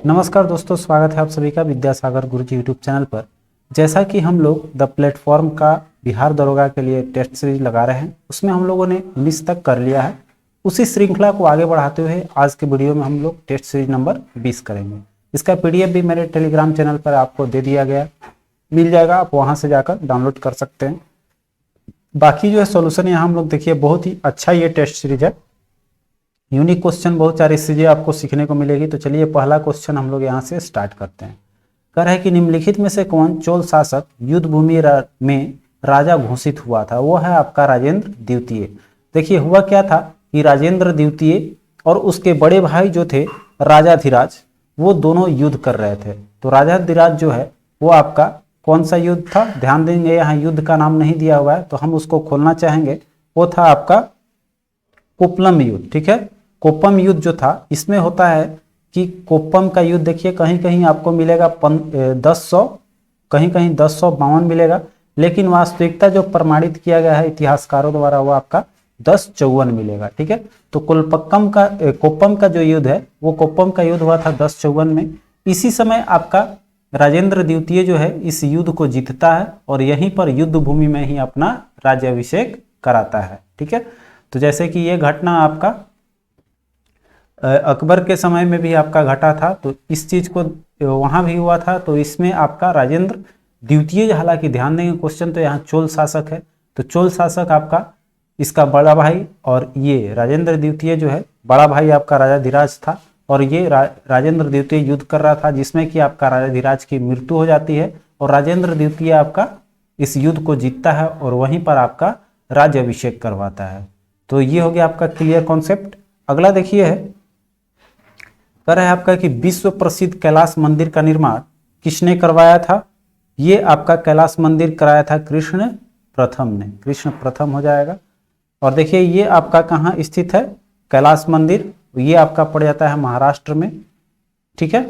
नमस्कार दोस्तों, स्वागत है आप सभी का विद्यासागर गुरुजी यूट्यूब चैनल पर। जैसा कि हम लोग द प्लेटफॉर्म का बिहार दरोगा के लिए टेस्ट सीरीज लगा रहे हैं, उसमें हम लोगों ने 19 तक कर लिया है। उसी श्रृंखला को आगे बढ़ाते हुए आज के वीडियो में हम लोग टेस्ट सीरीज नंबर 20 करेंगे। इसका पीडीएफ भी मेरे टेलीग्राम चैनल पर आपको दे दिया गया, मिल जाएगा, आप वहाँ से जाकर डाउनलोड कर सकते हैं। बाकी जो है सोल्यूशन यहाँ हम लोग देखिए, बहुत ही अच्छा ये टेस्ट सीरीज है। यूनिक क्वेश्चन, बहुत सारी चीजें आपको सीखने को मिलेगी। तो चलिए पहला क्वेश्चन हम लोग यहाँ से स्टार्ट करते हैं। कह रहा है कि निम्नलिखित में से कौन चोल शासक युद्ध भूमि में राजा घोषित हुआ था? वो है आपका राजेंद्र द्वितीय। देखिए हुआ क्या था कि राजेंद्र द्वितीय और उसके बड़े भाई जो थे राजाधिराज, वो दोनों युद्ध कर रहे थे। तो राजाधिराज जो है वो आपका कौन सा युद्ध था? ध्यान देंगे, यहाँ युद्ध का नाम नहीं दिया हुआ है तो हम उसको खोलना चाहेंगे। वो था आपका कोप्पम युद्ध। ठीक है, कोप्पम युद्ध जो था, इसमें होता है कि कोप्पम का युद्ध देखिए कहीं कहीं आपको मिलेगा 1000, कहीं कहीं 1052 मिलेगा, लेकिन वास्तविकता जो प्रमाणित किया गया है इतिहासकारों द्वारा वो आपका 1054 मिलेगा। ठीक है, तो कोप्पम का जो युद्ध है वो कोप्पम का युद्ध हुआ था 1054 में। इसी समय आपका राजेंद्र द्वितीय जो है इस युद्ध को जीतता है और यहीं पर युद्ध भूमि में ही अपना राज्याभिषेक कराता है। ठीक है, तो जैसे कि ये घटना आपका अकबर के समय में भी आपका घटा था, तो इस चीज को वहां भी हुआ था। तो इसमें आपका राजेंद्र द्वितीय, हालांकि ध्यान देंगे क्वेश्चन तो यहाँ चोल शासक है, तो चोल शासक आपका इसका बड़ा भाई, और ये राजेंद्र द्वितीय जो है बड़ा भाई आपका राजाधिराज था, और ये राजेंद्र द्वितीय युद्ध कर रहा था जिसमें कि आपका राजाधिराज की मृत्यु हो जाती है और राजेंद्र द्वितीय आपका इस युद्ध को जीतता है और वहीं पर आपका राज्याभिषेक करवाता है। तो ये हो गया आपका क्लियर कॉन्सेप्ट। अगला देखिए है, कह रहा है आपका कि विश्व प्रसिद्ध कैलाश मंदिर का निर्माण किसने करवाया था? ये आपका कैलाश मंदिर कराया था कृष्ण प्रथम ने। कृष्ण प्रथम हो जाएगा। और देखिए ये आपका कहाँ स्थित है कैलाश मंदिर? ये आपका पड़ जाता है महाराष्ट्र में। ठीक है,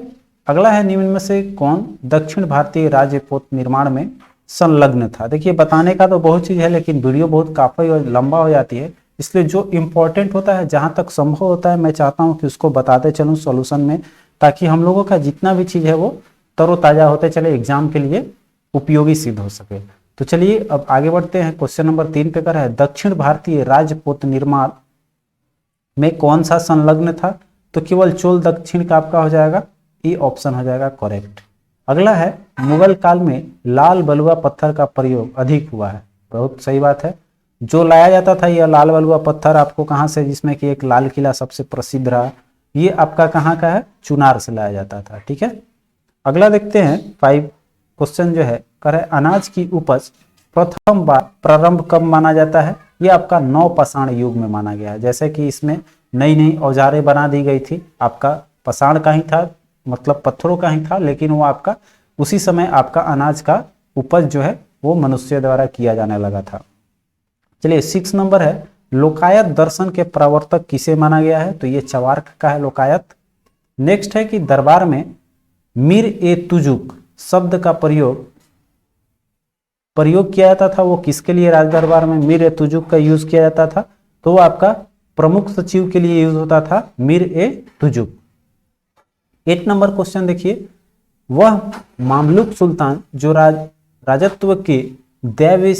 अगला है निम्न में से कौन दक्षिण भारतीय राजपूत निर्माण में संलग्न था? देखिए बताने का तो बहुत चीज है, लेकिन वीडियो बहुत काफी और लंबा हो जाती है, इसलिए जो इम्पोर्टेंट होता है, जहां तक संभव होता है, मैं चाहता हूं कि उसको बताते चलूं सॉल्यूशन में, ताकि हम लोगों का जितना भी चीज है वो तरोताजा होते चले, एग्जाम के लिए उपयोगी सिद्ध हो सके। तो चलिए अब आगे बढ़ते हैं। क्वेश्चन नंबर 3 पे कर है दक्षिण भारतीय राजपूत निर्माण में कौन सा संलग्न था? तो केवल चोल दक्षिण का आपका हो जाएगा, ये ऑप्शन हो जाएगा करेक्ट। अगला है मुगल काल में लाल बलुआ पत्थर का प्रयोग अधिक हुआ है। बहुत सही बात है। जो लाया जाता था यह लाल बलुआ पत्थर आपको कहाँ से, जिसमें कि एक लाल किला सबसे प्रसिद्ध रहा, ये आपका कहाँ का है? चुनार से लाया जाता था। ठीक है, अगला देखते हैं 5 क्वेश्चन जो है, कह रहे अनाज की उपज प्रथम बार प्रारंभ कब माना जाता है? ये आपका नवपाषाण युग में माना गया है। जैसे कि इसमें नई नई औजारें बना दी गई थी, आपका पाषाण का ही था, मतलब पत्थरों का ही था, लेकिन वो आपका उसी समय आपका अनाज का उपज जो है वो मनुष्य द्वारा किया जाने लगा था। चलिए 6 नंबर है, लोकायत दर्शन के प्रवर्तक किसे माना गया है? तो ये चवार्क का है लोकायत। नेक्स्ट है कि दरबार में मीर ए तुजुक शब्द का प्रयोग किया जाता था, वो किसके लिए राज दरबार में मीर ए तुजुक का यूज किया जाता था? तो वो आपका प्रमुख सचिव के लिए यूज होता था मीर ए तुजुक। 8 नंबर क्वेश्चन देखिए, वह मामलुक सुल्तान जो राजत्व के दैव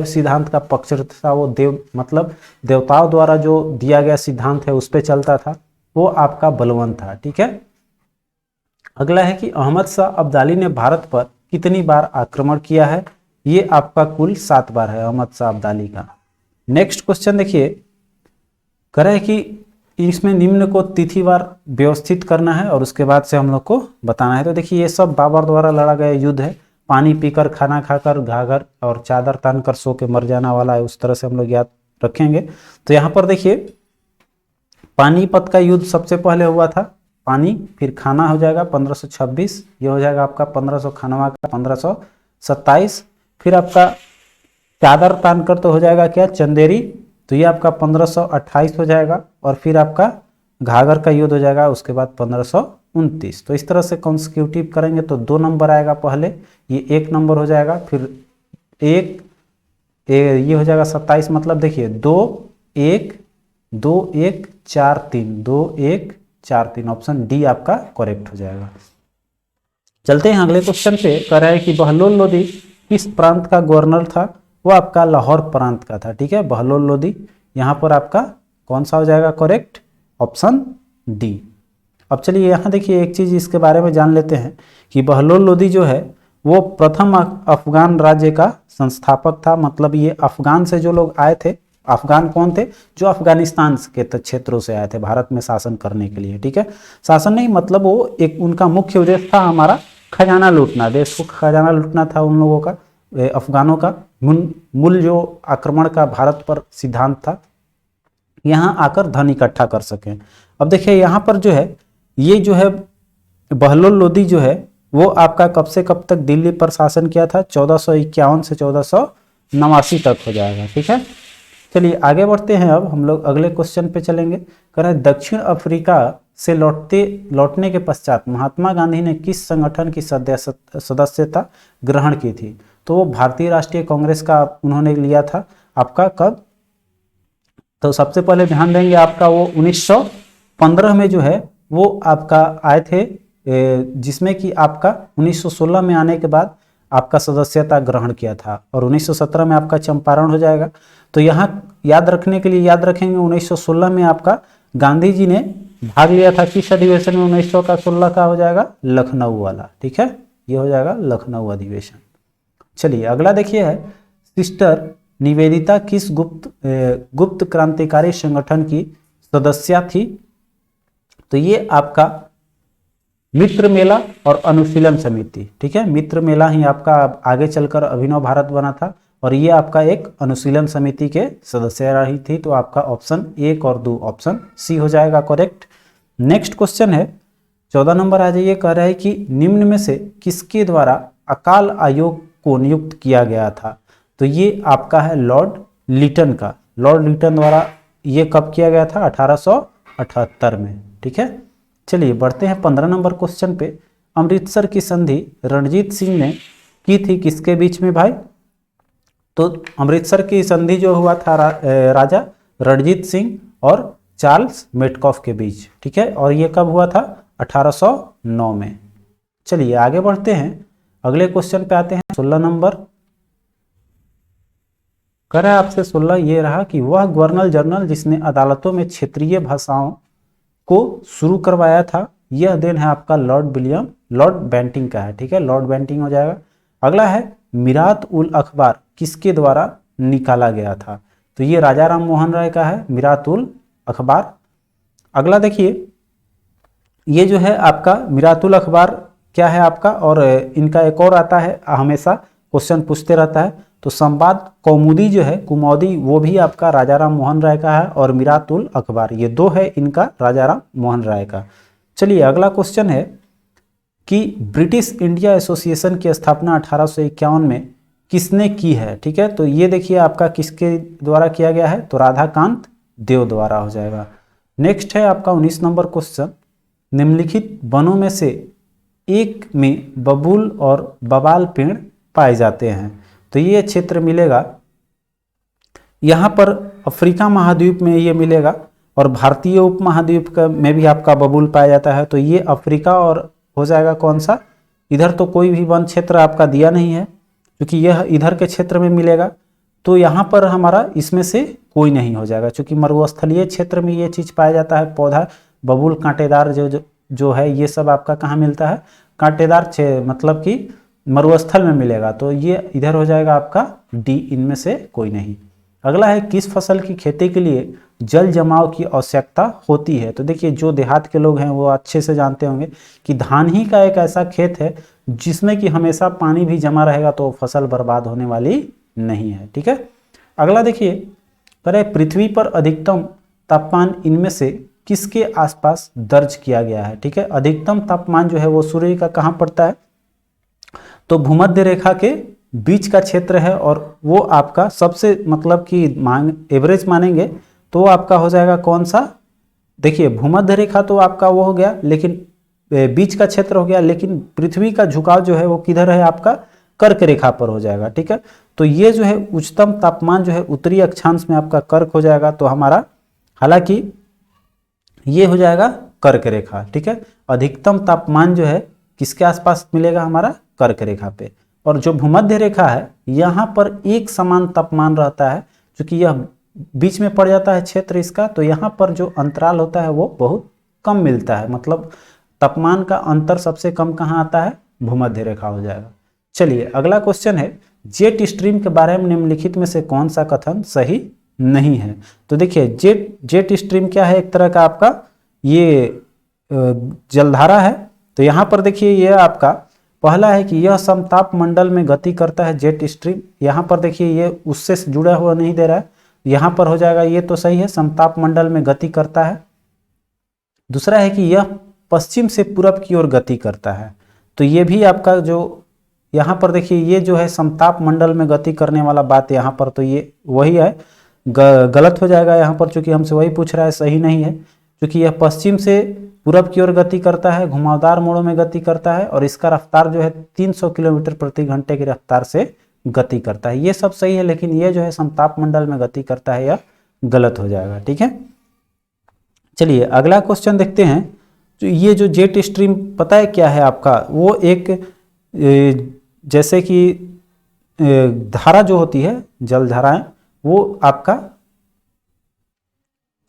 सिद्धांत का पक्ष था, वो मतलब देवताओं द्वारा जो दिया गया सिद्धांत है उस पे चलता था, वो आपका बलवंत था। ठीक है, अगला है कि अहमद शाह अब्दाली ने भारत पर कितनी बार आक्रमण किया है? ये आपका कुल 7 बार है अहमद शाह अब्दाली का। नेक्स्ट क्वेश्चन देखिए, कह रहे हैं कि इसमें निम्न को तिथिवार व्यवस्थित करना है और उसके बाद से हम लोग को बताना है। तो देखिए ये सब बाबर द्वारा लड़ा गया युद्ध है। पानी पीकर, खाना खाकर, घाघर और चादर तान कर सो के मर जाना वाला है, उस तरह से हम लोग याद रखेंगे। तो यहाँ पर देखिए पानीपत का युद्ध सबसे पहले हुआ था, पानी, फिर खाना हो जाएगा 1526, ये हो जाएगा आपका 1500, खानवा का 1527, फिर आपका चादर तान कर तो हो जाएगा क्या, चंदेरी, तो ये आपका 1528 हो जाएगा, और फिर आपका घाघर का युद्ध हो जाएगा उसके बाद 1529। तो इस तरह से कॉन्सिक्यूटिव करेंगे तो 2 नंबर आएगा पहले, ये 1 नंबर हो जाएगा, फिर ये हो जाएगा 27, मतलब देखिए 2 1 2 1 4 3, 2 1 4-3 ऑप्शन डी आपका करेक्ट हो जाएगा। चलते हैं अगले क्वेश्चन पे। कह रहा है कि बहलोल लोदी किस प्रांत का गवर्नर था? वो आपका लाहौर प्रांत का था। ठीक है, बहलोल लोदी यहाँ पर आपका कौन सा हो जाएगा करेक्ट? Option D. अब चलिए यहाँ देखिए एक चीज इसके बारे में जान लेते हैं कि बहलोल लोदी जो है वो प्रथम अफगान राज्य का संस्थापक था। मतलब ये अफगान से जो लोग आए थे, अफगान कौन थे? जो अफगानिस्तान के क्षेत्रों से आए थे भारत में शासन करने के लिए। ठीक है, शासन नहीं मतलब वो एक उनका मुख्य उद्देश्य था हमारा खजाना लूटना, देश को खजाना लूटना था उन लोगों का, अफगानों का। मूल जो आक्रमण का भारत पर सिद्धांत था, यहाँ आकर धन इकट्ठा कर सकें। अब देखिए यहाँ पर जो है ये जो है बहलोल लोदी जो है वो आपका कब से कब तक दिल्ली पर शासन किया था? 1451 से 1489 तक हो जाएगा। ठीक है, चलिए आगे बढ़ते हैं। अब हम लोग अगले क्वेश्चन पे चलेंगे। कह रहा है दक्षिण अफ्रीका से लौटने के पश्चात महात्मा गांधी ने किस संगठन की सदस्यता ग्रहण की थी? तो वो भारतीय राष्ट्रीय कांग्रेस का उन्होंने लिया था। आपका कब? तो सबसे पहले ध्यान देंगे आपका वो 1915 में जो है वो आपका आए थे, जिसमें कि आपका 1916 में आने के बाद आपका सदस्यता ग्रहण किया था और 1917 में आपका चंपारण हो जाएगा। तो यहाँ याद रखने के लिए याद रखेंगे 1916 में आपका गांधी जी ने भाग लिया था किस अधिवेशन में? 1916 का हो जाएगा लखनऊ वाला। ठीक है, ये हो जाएगा लखनऊ अधिवेशन। चलिए अगला देखिए है सिस्टर निवेदिता किस गुप्त क्रांतिकारी संगठन की सदस्या थी? तो ये आपका मित्र मेला और अनुशीलन समिति। ठीक है, मित्र मेला ही आपका आगे चलकर अभिनव भारत बना था और ये आपका एक अनुशीलन समिति के सदस्य रही थी। तो आपका ऑप्शन 1 और 2 ऑप्शन सी हो जाएगा करेक्ट। नेक्स्ट क्वेश्चन है 14 नंबर आ जाइए। कह रहा है कि निम्न में से किसके द्वारा अकाल आयोग को नियुक्त किया गया था? तो ये आपका है लॉर्ड लिटन का। लॉर्ड लिटन द्वारा ये कब किया गया था? 1878 में। ठीक है, चलिए बढ़ते हैं 15 नंबर क्वेश्चन पे। अमृतसर की संधि रणजीत सिंह ने की थी किसके बीच में भाई? तो अमृतसर की संधि जो हुआ था राजा रणजीत सिंह और चार्ल्स मेटकॉफ के बीच। ठीक है, और ये कब हुआ था? 1809 में। चलिए आगे बढ़ते हैं, अगले क्वेश्चन पे आते हैं 16 नंबर। कह रहा है आपसे 16 ये रहा कि वह गवर्नर जनरल जिसने अदालतों में क्षेत्रीय भाषाओं को शुरू करवाया था, यह देन है आपका लॉर्ड बेंटिंग का है। ठीक है, लॉर्ड बेंटिंग हो जाएगा। अगला है मिरात उल अखबार किसके द्वारा निकाला गया था? तो ये राजा राम मोहन राय का है मिरात उल अखबार। अगला देखिए ये जो है आपका मिरात उल अखबार क्या है आपका, और इनका एक और आता है हमेशा क्वेश्चन पूछते रहता है। तो संवाद कौमुदी जो है कुमौदी वो भी आपका राजा राम मोहन राय का है और मिरात उल अखबार ये दो है इनका राजा राम मोहन राय का। चलिए अगला क्वेश्चन है कि ब्रिटिश इंडिया एसोसिएशन की स्थापना 1851 में किसने की है? ठीक है, तो ये देखिए आपका किसके द्वारा किया गया है? तो राधाकांत देव द्वारा हो जाएगा। नेक्स्ट है आपका 19 नंबर क्वेश्चन। निम्नलिखित वनों में से एक में बबूल और बवाल पेड़ पाए जाते हैं। तो ये क्षेत्र मिलेगा यहाँ पर अफ्रीका महाद्वीप में ये मिलेगा और भारतीय उपमहाद्वीप में भी आपका बबूल पाया जाता है। तो ये अफ्रीका और हो जाएगा कौन सा? इधर तो कोई भी वन क्षेत्र आपका दिया नहीं है क्योंकि यह इधर के क्षेत्र में मिलेगा। तो यहाँ पर हमारा इसमें से कोई नहीं हो जाएगा क्योंकि मरुस्थलीय क्षेत्र में ये चीज़ पाया जाता है पौधा बबूल कांटेदार जो है ये सब आपका कहाँ मिलता है? कांटेदार मतलब कि मरुस्थल में मिलेगा। तो ये इधर हो जाएगा आपका डी, इनमें से कोई नहीं। अगला है किस फसल की खेती के लिए जल जमाव की आवश्यकता होती है? तो देखिए जो देहात के लोग हैं वो अच्छे से जानते होंगे कि धान ही का एक ऐसा खेत है जिसमें कि हमेशा पानी भी जमा रहेगा तो फसल बर्बाद होने वाली नहीं है। ठीक है, अगला देखिए पर पृथ्वी पर अधिकतम तापमान इनमें से किसके आसपास दर्ज किया गया है? ठीक है, अधिकतम तापमान जो है वो सूर्य का कहाँ पड़ता है? तो भूमध्य रेखा के बीच का क्षेत्र है और वो आपका सबसे मतलब कि एवरेज मानेंगे तो आपका हो जाएगा कौन सा? देखिए भूमध्य रेखा तो आपका वो हो गया लेकिन बीच का क्षेत्र हो गया, लेकिन पृथ्वी का झुकाव जो है वो किधर है आपका? कर्क रेखा पर हो जाएगा। ठीक है, तो ये जो है उच्चतम तापमान जो है उत्तरी अक्षांश में आपका कर्क हो जाएगा। तो हमारा हालांकि ये हो जाएगा कर्क रेखा, ठीक है। अधिकतम तापमान जो है किसके आसपास मिलेगा, हमारा कर्क रेखा पे। और जो भूमध्य रेखा है यहाँ पर एक समान तापमान रहता है, क्योंकि यह बीच में पड़ जाता है क्षेत्र इसका, तो यहाँ पर जो अंतराल होता है वो बहुत कम मिलता है, मतलब तापमान का अंतर सबसे कम कहाँ आता है, भूमध्य रेखा हो जाएगा। चलिए अगला क्वेश्चन है, जेट स्ट्रीम के बारे में निम्नलिखित में से कौन सा कथन सही नहीं है। तो देखिए जेट स्ट्रीम क्या है, एक तरह का आपका ये जलधारा है। तो यहाँ पर देखिए ये आपका पहला है कि यह समताप मंडल में गति करता है जेट स्ट्रीम। यहाँ पर देखिए ये उससे जुड़ा हुआ नहीं दे रहा है, यहाँ पर हो जाएगा ये तो सही है, समताप मंडल में गति करता है। दूसरा है कि यह पश्चिम से पूरब की ओर गति करता है, तो ये भी आपका जो यहाँ पर देखिए ये जो है समताप मंडल में गति करने वाला बात यहाँ पर तो ये वही है, गलत हो जाएगा यहाँ पर, चूंकि हमसे वही पूछ रहा है, सही नहीं है, क्योंकि यह पश्चिम से पूरब की ओर गति करता है, घुमावदार मोड़ों में गति करता है और इसका रफ्तार जो है 300 किलोमीटर प्रति घंटे की रफ्तार से गति करता है। ये सब सही है, लेकिन ये जो है समताप मंडल में गति करता है यह गलत हो जाएगा, ठीक है। चलिए अगला क्वेश्चन देखते हैं। तो ये जो जेट स्ट्रीम पता है क्या है आपका, वो एक जैसे कि धारा जो होती है, जल धाराएं, वो आपका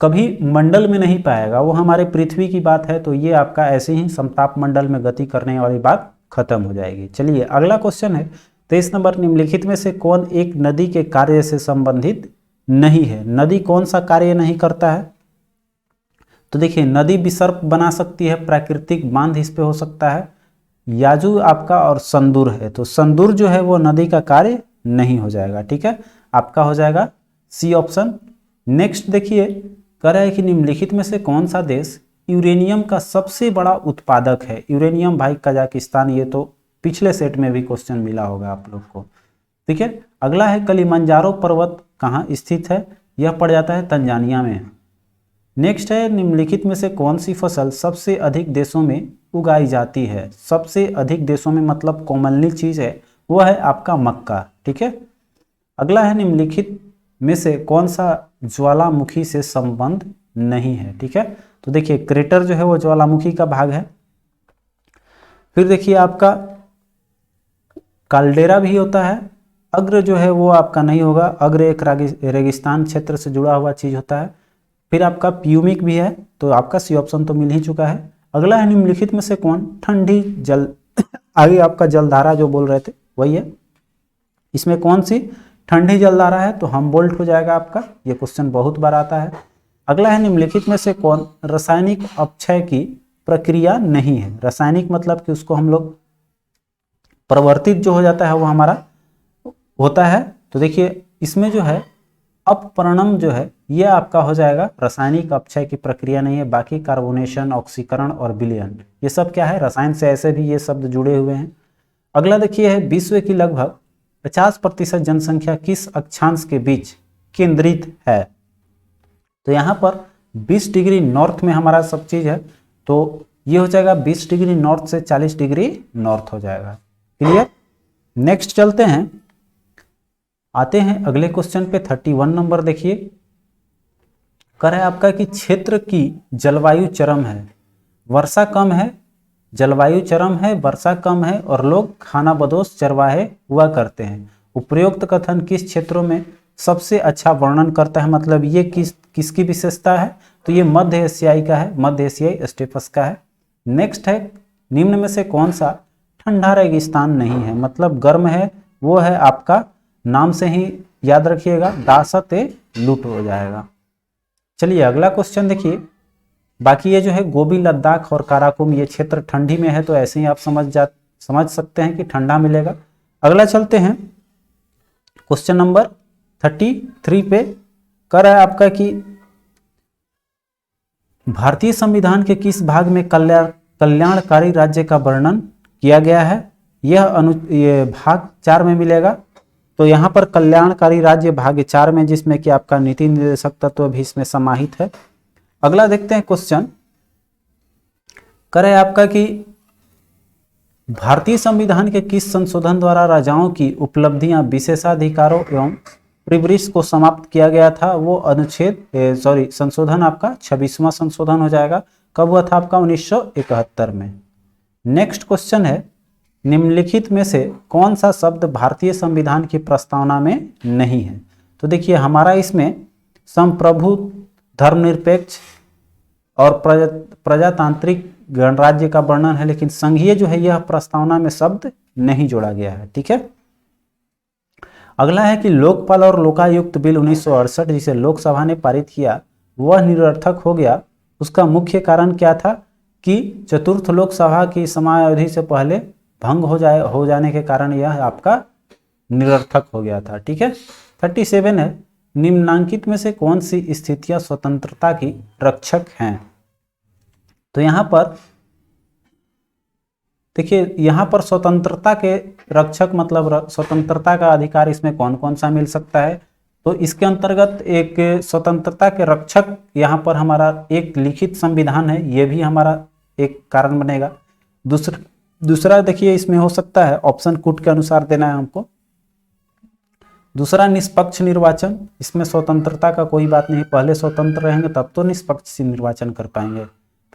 कभी मंडल में नहीं पाएगा, वो हमारे पृथ्वी की बात है, तो ये आपका ऐसे ही समताप मंडल में गति करने वाली बात खत्म हो जाएगी। चलिए अगला क्वेश्चन है 23 नंबर, निम्नलिखित में से कौन एक नदी के कार्य से संबंधित नहीं है। नदी कौन सा कार्य नहीं करता है, तो देखिए नदी विसर्प बना सकती है, प्राकृतिक बांध इस पे हो सकता है, याजू आपका और संदूर है, तो संदूर जो है वो नदी का कार्य नहीं हो जाएगा, ठीक है, आपका हो जाएगा सी ऑप्शन। नेक्स्ट देखिए कह रहा है कि निम्नलिखित में से कौन सा देश यूरेनियम का सबसे बड़ा उत्पादक है। यूरेनियम भाई कजाकिस्तान, ये तो पिछले सेट में भी क्वेश्चन मिला होगा आप लोग को, ठीक है। अगला है कलिमंजारो पर्वत कहाँ स्थित है, यह पड़ जाता है तंजानिया में। नेक्स्ट है निम्नलिखित में से कौन सी फसल सबसे अधिक देशों में उगाई जाती है। सबसे अधिक देशों में मतलब कॉमनली चीज है वो है आपका मक्का, ठीक है। अगला है निम्नलिखित में से कौन सा ज्वालामुखी से संबंध नहीं है, ठीक है। तो देखिए क्रेटर जो है वो ज्वालामुखी का भाग है। फिर देखिए आपका काल्डेरा भी होता है, अग्र जो है वो आपका नहीं होगा, अग्र एक रेगिस्तान क्षेत्र से जुड़ा हुआ चीज होता है। फिर आपका प्यूमिक भी है, तो आपका सी ऑप्शन तो मिल ही चुका है। अगला है निम्नलिखित में से कौन ठंडी जल आगे आपका जलधारा जो बोल रहे थे वही है, इसमें कौन सी ठंडी जलधारा है, तो हमबोल्ट हो जाएगा आपका, ये क्वेश्चन बहुत बार आता है। अगला है निम्नलिखित में से कौन रासायनिक अपक्षय की प्रक्रिया नहीं है। रासायनिक मतलब कि उसको हम लोग परिवर्तित जो हो जाता है वो हमारा होता है, तो देखिए इसमें जो है अपवर्णन जो है ये आपका हो जाएगा, रासायनिक अपक्षय की प्रक्रिया नहीं है। बाकी कार्बोनेशन, ऑक्सीकरण और विलयन ये सब क्या है, रसायन से ऐसे भी ये शब्द जुड़े हुए हैं। अगला देखिए है विश्व की लगभग 50% जनसंख्या किस अक्षांश के बीच केंद्रित है। तो यहाँ पर 20 डिग्री नॉर्थ में हमारा सब चीज है, तो ये हो जाएगा 20 डिग्री नॉर्थ से 40 डिग्री नॉर्थ हो जाएगा। क्लियर। नेक्स्ट चलते हैं, आते हैं अगले क्वेश्चन पे 31 नंबर देखिए, कह रहा है आपका कि क्षेत्र की जलवायु चरम है, वर्षा कम है, जलवायु चरम है, वर्षा कम है और लोग खानाबदोश चरवाहे हुआ करते हैं। उपरोक्त कथन किस क्षेत्रों में सबसे अच्छा वर्णन करता है, मतलब ये किसकी विशेषता है, तो ये मध्य एशियाई का है, मध्य एशियाई स्टेपस का है। नेक्स्ट है निम्न में से कौन सा ठंडा रेगिस्तान नहीं है, मतलब गर्म है, वो है आपका नाम से ही याद रखिएगा दासत-ए-लुट हो जाएगा। चलिए अगला क्वेश्चन देखिए, बाकी ये जो है गोबी, लद्दाख और काराकोरम ये क्षेत्र ठंडी में है, तो ऐसे ही आप समझ सकते हैं कि ठंडा मिलेगा। अगला चलते हैं क्वेश्चन नंबर 33 पे, कह रहा है आपका कि भारतीय संविधान के किस भाग में कल्याणकारी राज्य का वर्णन किया गया है। ये भाग 4 में मिलेगा, तो यहाँ पर कल्याणकारी राज्य भाग 4 में, जिसमें कि आपका नीति निर्देशक तत्व भी इसमें समाहित है। अगला देखते हैं क्वेश्चन, करे आपका कि भारतीय संविधान के किस संशोधन द्वारा राजाओं की उपलब्धियां, विशेषाधिकारों एवं प्रिविलेज को समाप्त किया गया था। वो अनुच्छेद संशोधन आपका 26वां संशोधन हो जाएगा। कब हुआ था आपका 1971 में। नेक्स्ट क्वेश्चन है, निम्नलिखित में से कौन सा शब्द भारतीय संविधान की प्रस्तावना में नहीं है। तो देखिए हमारा इसमें संप्रभु, धर्मनिरपेक्ष और प्रजातांत्रिक गणराज्य का वर्णन है, लेकिन संघीय जो है यह प्रस्तावना में शब्द नहीं जोड़ा गया है। ठीक है, अगला है कि लोकपाल और लोकायुक्त बिल 1968 जिसे लोकसभा ने पारित किया वह निरर्थक हो गया। उसका मुख्य कारण क्या था कि चतुर्थ लोकसभा की समयावधि से पहले भंग हो जाने के कारण यह आपका निरर्थक हो गया था। ठीक है, 37 है, निम्नांकित में से कौन सी स्थितियां स्वतंत्रता की रक्षक हैं। तो यहां पर देखिए, यहां पर स्वतंत्रता के रक्षक मतलब स्वतंत्रता का अधिकार इसमें कौन कौन सा मिल सकता है। तो इसके अंतर्गत एक स्वतंत्रता के रक्षक यहाँ पर हमारा एक लिखित संविधान है, ये भी हमारा एक कारण बनेगा। दूसरा देखिए इसमें हो सकता है ऑप्शन कोड के अनुसार देना है हमको। दूसरा निष्पक्ष निर्वाचन, इसमें स्वतंत्रता का कोई बात नहीं, पहले स्वतंत्र रहेंगे तब तो निष्पक्ष निर्वाचन कर पाएंगे।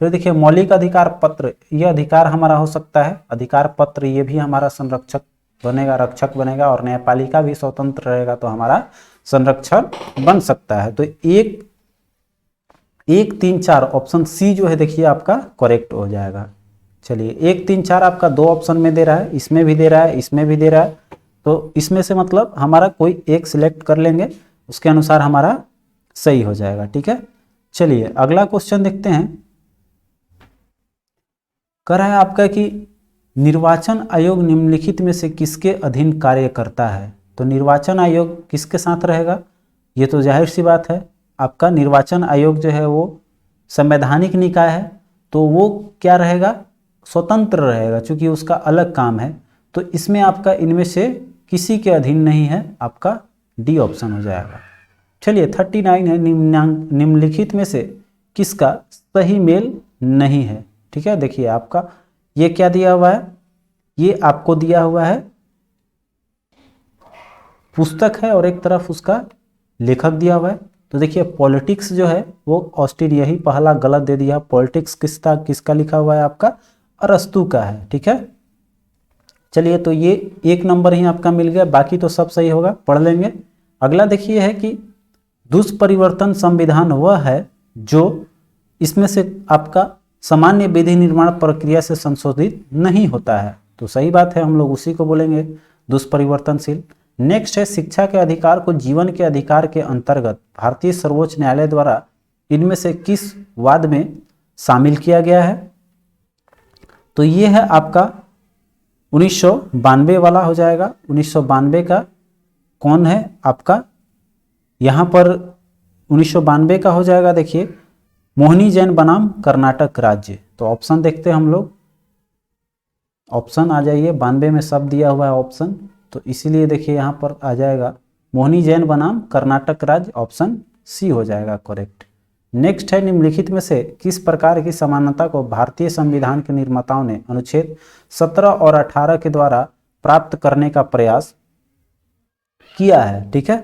फिर देखिए मौलिक अधिकार पत्र, ये अधिकार हमारा हो सकता है, अधिकार पत्र ये भी हमारा संरक्षक बनेगा, रक्षक बनेगा। और न्यायपालिका भी स्वतंत्र रहेगा तो हमारा संरक्षण बन सकता है। तो 1, 3, 4 ऑप्शन सी जो है देखिए आपका करेक्ट हो जाएगा। चलिए 1, 3, 4 आपका 2 ऑप्शन में दे रहा है, इसमें भी दे रहा है, इसमें भी दे रहा है। तो इसमें से मतलब हमारा कोई एक सिलेक्ट कर लेंगे, उसके अनुसार हमारा सही हो जाएगा। ठीक है, चलिए अगला क्वेश्चन देखते हैं। कह रहा है आपका कि निर्वाचन आयोग निम्नलिखित में से किसके अधीन कार्य करता है। तो निर्वाचन आयोग किसके साथ रहेगा, ये तो जाहिर सी बात है, आपका निर्वाचन आयोग जो है वो संवैधानिक निकाय है, तो वो क्या रहेगा, स्वतंत्र रहेगा, क्योंकि उसका अलग काम है। तो इसमें आपका इनमें से किसी के अधीन नहीं है, आपका डी ऑप्शन हो जाएगा। चलिए 39 है, निम्नलिखित में से किसका सही मेल नहीं है। ठीक है, देखिए आपका ये क्या दिया हुआ है, ये आपको दिया हुआ है पुस्तक है और एक तरफ उसका लेखक दिया हुआ है। तो देखिए पॉलिटिक्स जो है वो ऑस्टिन, यही पहला गलत दे दिया। पॉलिटिक्स किसका लिखा हुआ है, आपका अरस्तू का है। ठीक है, चलिए तो ये 1 नंबर ही आपका मिल गया, बाकी तो सब सही होगा, पढ़ लेंगे। अगला देखिए है कि दुष्परिवर्तन संविधान वह है जो इसमें से आपका सामान्य विधि निर्माण प्रक्रिया से संशोधित नहीं होता है। तो सही बात है, हम लोग उसी को बोलेंगे दुष्परिवर्तनशील। नेक्स्ट है शिक्षा के अधिकार को जीवन के अधिकार के अंतर्गत भारतीय सर्वोच्च न्यायालय द्वारा इनमें से किस वाद में शामिल किया गया है। तो ये है आपका 1992 वाला हो जाएगा। 1992 का कौन है आपका, यहाँ पर 1992 का हो जाएगा देखिए मोहिनी जैन बनाम कर्नाटक राज्य। तो ऑप्शन देखते हैं हम लोग, ऑप्शन आ जाइए, 92 में सब दिया हुआ है ऑप्शन, तो इसीलिए देखिए यहाँ पर आ जाएगा मोहिनी जैन बनाम कर्नाटक राज्य, ऑप्शन सी हो जाएगा करेक्ट। नेक्स्ट है निम्नलिखित में से किस प्रकार की समानता को भारतीय संविधान के निर्माताओं ने अनुच्छेद 17 और 18 के द्वारा प्राप्त करने का प्रयास किया है। ठीक है,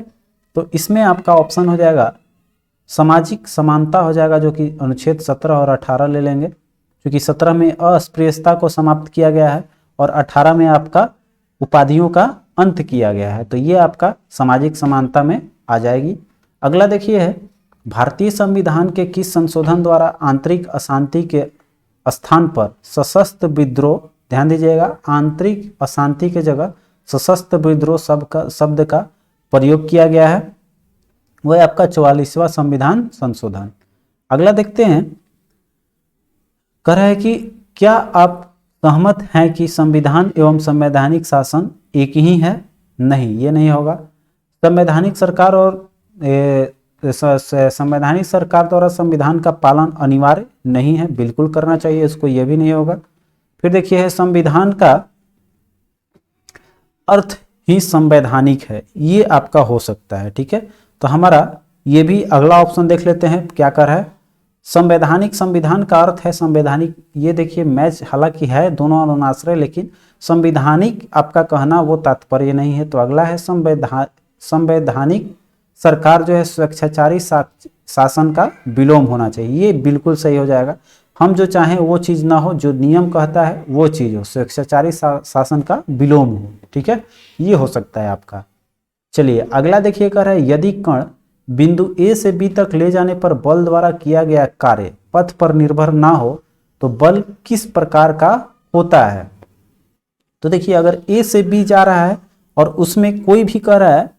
तो इसमें आपका ऑप्शन हो जाएगा सामाजिक समानता हो जाएगा, जो कि अनुच्छेद 17 और 18 ले लेंगे, क्योंकि 17 में अस्पृश्यता को समाप्त किया गया है और 18 में आपका उपाधियों का अंत किया गया है। तो ये आपका सामाजिक समानता में आ जाएगी। अगला देखिए है भारतीय संविधान के किस संशोधन द्वारा आंतरिक अशांति के स्थान पर सशस्त्र विद्रोह, ध्यान दीजिएगा आंतरिक अशांति के जगह सशस्त्र विद्रोह शब्द का प्रयोग किया गया है, वह आपका 44वां संविधान संशोधन। अगला देखते हैं, कह रहा है कि क्या आप सहमत हैं कि संविधान एवं संवैधानिक शासन एक ही है। नहीं, ये नहीं होगा। संवैधानिक सरकार और संवैधानिक सरकार द्वारा संविधान का पालन अनिवार्य नहीं है, बिल्कुल करना चाहिए इसको, ये भी नहीं होगा। फिर देखिए है संविधान का अर्थ ही संवैधानिक है, ये आपका हो सकता है। ठीक है, तो हमारा ये भी अगला ऑप्शन देख लेते हैं क्या कर है। संवैधानिक, संविधान का अर्थ है संवैधानिक, ये देखिए मैच हालांकि है दोनों अनुनाश्रय, लेकिन संवैधानिक आपका कहना वो तात्पर्य नहीं है। तो अगला है संवैधानिक सरकार जो है स्वेच्छाचारी शासन का विलोम होना चाहिए, ये बिल्कुल सही हो जाएगा। हम जो चाहें वो चीज़ ना हो, जो नियम कहता है वो चीज़ हो, स्वेच्छाचारी शासन का विलोम हो। ठीक है, ये हो सकता है आपका। चलिए अगला देखिए, कह रहा है यदि कण बिंदु ए से बी तक ले जाने पर बल द्वारा किया गया कार्य पथ पर निर्भर ना हो तो बल किस प्रकार का होता है। तो देखिए अगर ए से बी जा रहा है और उसमें कोई भी कह रहा है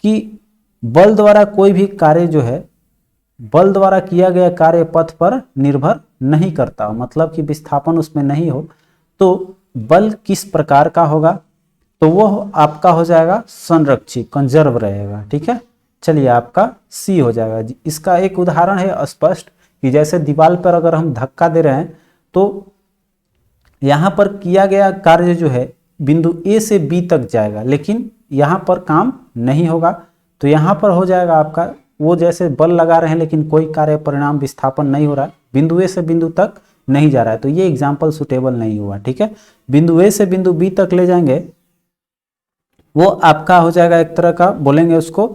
कि बल द्वारा कोई भी कार्य जो है, बल द्वारा किया गया कार्य पथ पर निर्भर नहीं करता, मतलब कि विस्थापन उसमें नहीं हो, तो बल किस प्रकार का होगा, तो वो आपका हो जाएगा संरक्षित, कंजर्व रहेगा। ठीक है, चलिए आपका सी हो जाएगा। इसका एक उदाहरण है स्पष्ट कि जैसे दीवार पर अगर हम धक्का दे रहे हैं तो यहां पर किया गया कार्य जो है बिंदु ए से बी तक जाएगा, लेकिन यहां पर काम नहीं होगा, तो यहां पर हो जाएगा आपका वो जैसे बल लगा रहे हैं लेकिन कोई कार्य परिणाम विस्थापन नहीं हो रहा है, बिंदु ए से बिंदु तक नहीं जा रहा है, तो ये एग्जाम्पल सुटेबल नहीं हुआ। ठीक है, बिंदु ए से बिंदु बी तक ले जाएंगे, वो आपका हो जाएगा एक तरह का बोलेंगे उसको